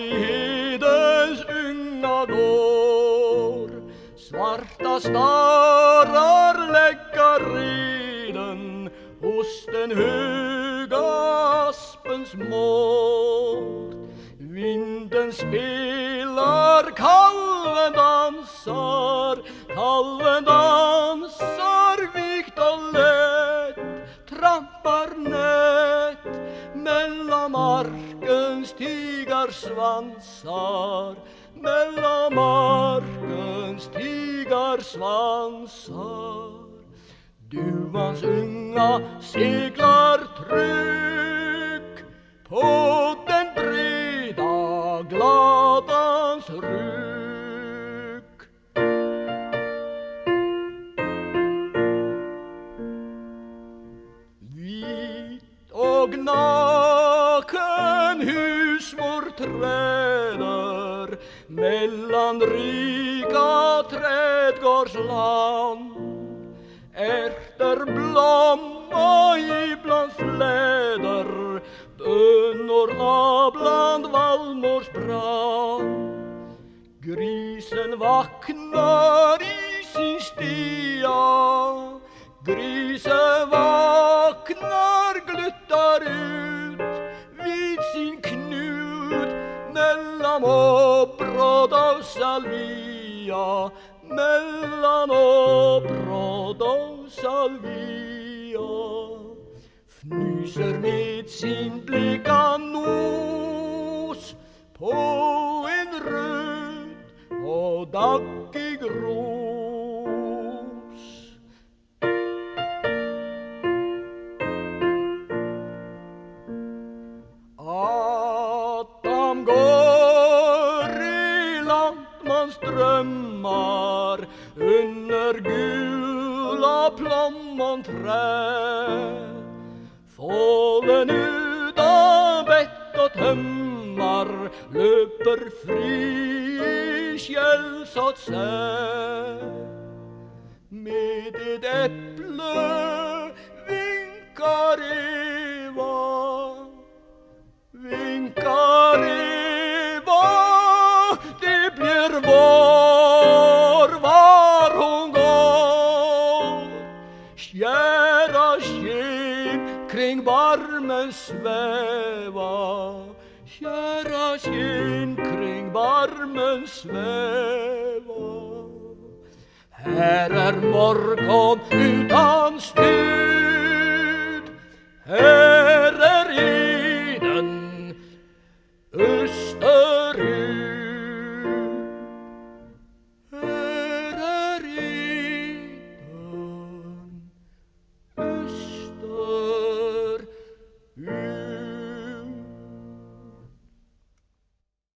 i hedens unga går. Svarta starar lägga reden hos den höga aspens mål. Vinden spelar, kalven dansar vikt och lätt, trampar nätt mellan markens stigar svansar, mellan markens stigar svansar. Duvans unga seglar trygg på den breda gladans rygg. Vit och naken husmor träder mellan rika trädgårdsland. Ärtor blomma ibland fläder, bönorna bland vallmors brand. Grisen vaknar i sin stia, grisen vaknar, gluttar ut vid sin knut mellan åbrod och salvia, mellan åbrod och salvia. Fnyser med sin bleka nos på en röd och daggig ros. Adam går i lantmans drömmar under gula plommonträd. Fålen utan bett och tömmar löper fri skälls åt säd. Med ett äpple vinkar Eva, det blir vår var hon går. Kära sken kring barmen sväva, kära sken kring barmen sväva. Här är morgon utan stöd,